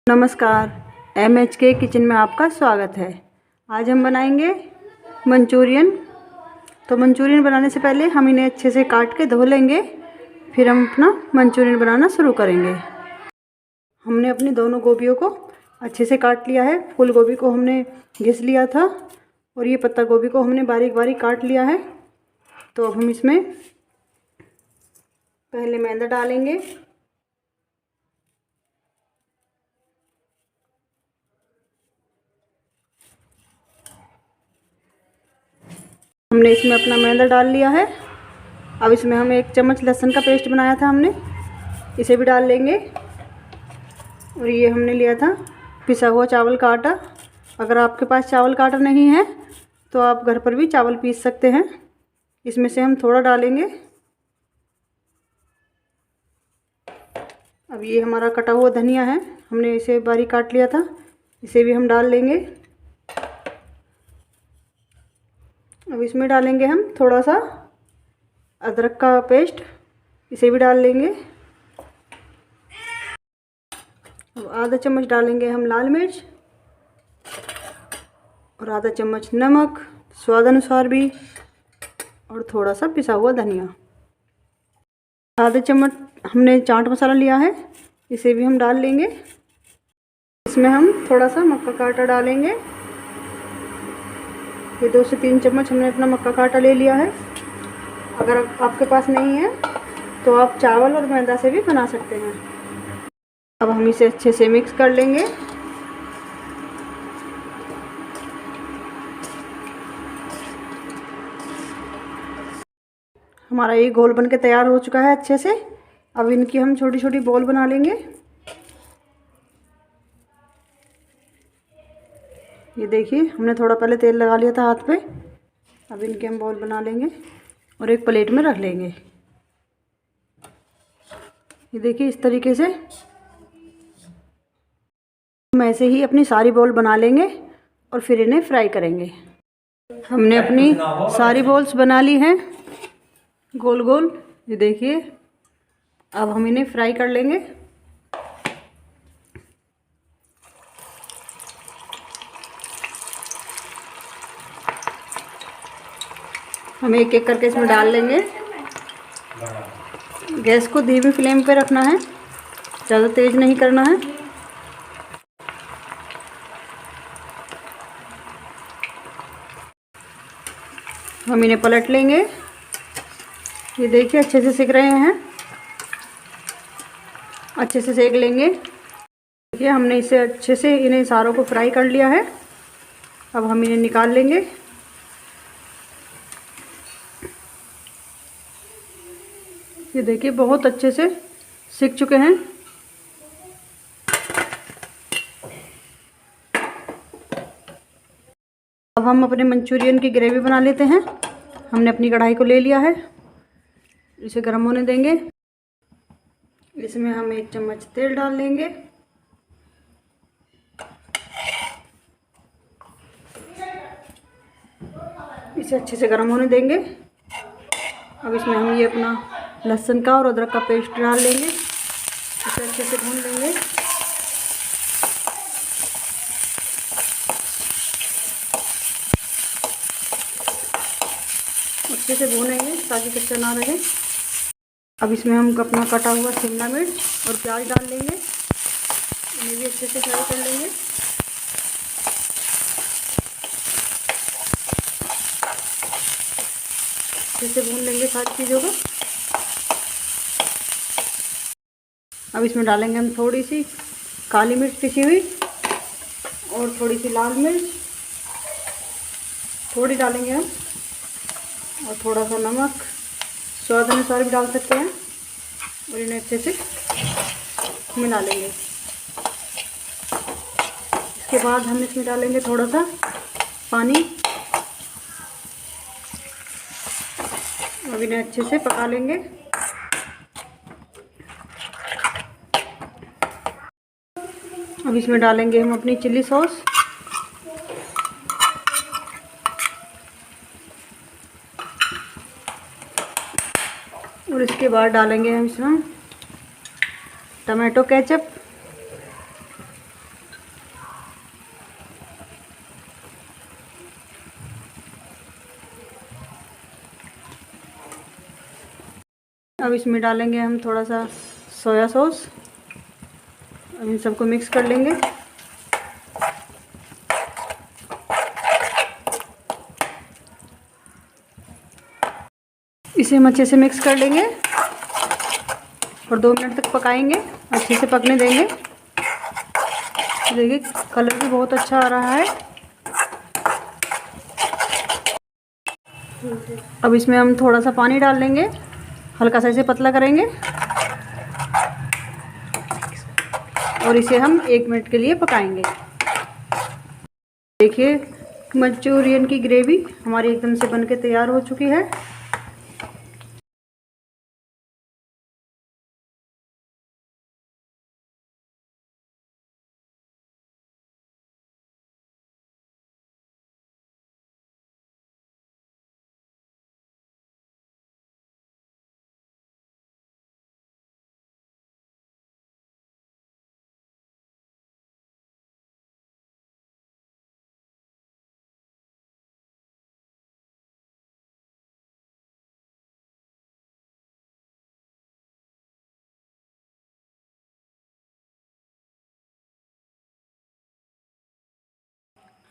नमस्कार, MHK kitchen में आपका स्वागत है। आज हम बनाएंगे मंचूरियन। तो मंचूरियन बनाने से पहले हम इन्हें अच्छे से काट के धो लेंगे, फिर हम अपना मंचूरियन बनाना शुरू करेंगे। हमने अपनी दोनों गोभियों को अच्छे से काट लिया है। फूल गोभी को हमने घिस लिया था और ये पत्ता गोभी को हमने बारीक बारीक काट लिया है। तो अब हम इसमें पहले मैदा डालेंगे। हमने इसमें अपना मैदा डाल लिया है। अब इसमें हम 1 चम्मच लहसुन का पेस्ट बनाया था हमने, इसे भी डाल लेंगे। और ये हमने लिया था पिसा हुआ चावल का आटा। अगर आपके पास चावल का आटा नहीं है तो आप घर पर भी चावल पीस सकते हैं। इसमें से हम थोड़ा डालेंगे। अब ये हमारा कटा हुआ धनिया है, हमने इसे बारीक काट लिया था, इसे भी हम डाल लेंगे। अब इसमें डालेंगे हम थोड़ा सा अदरक का पेस्ट, इसे भी डाल लेंगे। अब आधा चम्मच डालेंगे हम लाल मिर्च और आधा चम्मच नमक स्वाद अनुसार भी, और थोड़ा सा पिसा हुआ धनिया। आधा चम्मच हमने चाट मसाला लिया है, इसे भी हम डाल लेंगे। इसमें हम थोड़ा सा मक्का का आटा डालेंगे। ये 2 से 3 चम्मच हमने अपना मक्का का आटा ले लिया है। अगर आपके पास नहीं है तो आप चावल और मैदा से भी बना सकते हैं। अब हम इसे अच्छे से मिक्स कर लेंगे। हमारा ये घोल बन के तैयार हो चुका है अच्छे से। अब इनकी हम छोटी छोटी बॉल बना लेंगे। ये देखिए, हमने थोड़ा पहले तेल लगा लिया था हाथ पे। अब इनके हम बॉल बना लेंगे और एक प्लेट में रख लेंगे। ये देखिए, इस तरीके से हम ऐसे ही अपनी सारी बॉल बना लेंगे और फिर इन्हें फ्राई करेंगे। हमने अपनी सारी बॉल्स बना ली हैं गोल गोल। ये देखिए, अब हम इन्हें फ्राई कर लेंगे। हम एक एक करके इसमें डाल लेंगे। गैस को धीमी फ्लेम पे रखना है, ज़्यादा तेज़ नहीं करना है। हम इन्हें पलट लेंगे। ये देखिए, अच्छे से सिक रहे हैं, अच्छे से सेक लेंगे। देखिए, हमने इसे अच्छे से इन्हें सारों को फ्राई कर लिया है। अब हम इन्हें निकाल लेंगे। ये देखिए, बहुत अच्छे से सिक चुके हैं। अब हम अपने मंचूरियन की ग्रेवी बना लेते हैं। हमने अपनी कढ़ाई को ले लिया है, इसे गर्म होने देंगे। इसमें हम 1 चम्मच तेल डाल लेंगे। इसे अच्छे से गर्म होने देंगे। अब इसमें हम ये अपना लहसुन का और अदरक का पेस्ट डाल लेंगे, इसे अच्छे से भून लेंगे। अच्छे से भूनेंगे ताकि कच्चा ना रहे। अब इसमें हम अपना कटा हुआ शिमला मिर्च और प्याज डाल लेंगे, इन्हें भी अच्छे से फ्राई कर लेंगे। अच्छे से भून लेंगे सारी चीज़ों को। अब इसमें डालेंगे हम थोड़ी सी काली मिर्च पिसी हुई और थोड़ी सी लाल मिर्च, थोड़ी डालेंगे हम, और थोड़ा सा नमक स्वाद अनुसार भी डाल सकते हैं। और इन्हें अच्छे से मिला लेंगे। इसके बाद हम इसमें डालेंगे थोड़ा सा पानी। अब इन्हें अच्छे से पका लेंगे। अब इसमें डालेंगे हम अपनी चिल्ली सॉस। और इसके बाद डालेंगे हम इसमें टमाटो केचप। अब इसमें डालेंगे हम थोड़ा सा सोया सॉस। अब इन सबको मिक्स कर लेंगे। इसे हम अच्छे से मिक्स कर लेंगे और 2 मिनट तक पकाएंगे, अच्छे से पकने देंगे। देखिए कलर भी बहुत अच्छा आ रहा है। अब इसमें हम थोड़ा सा पानी डाल लेंगे, हल्का सा इसे पतला करेंगे और इसे हम 1 मिनट के लिए पकाएंगे। देखिए मंचूरियन की ग्रेवी हमारी एकदम से बनके तैयार हो चुकी है।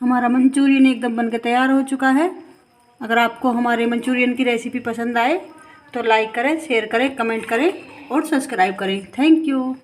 हमारा मंचूरियन एकदम बनके तैयार हो चुका है। अगर आपको हमारे मंचूरियन की रेसिपी पसंद आए तो लाइक करें, शेयर करें, कमेंट करें और सब्सक्राइब करें। Thank you.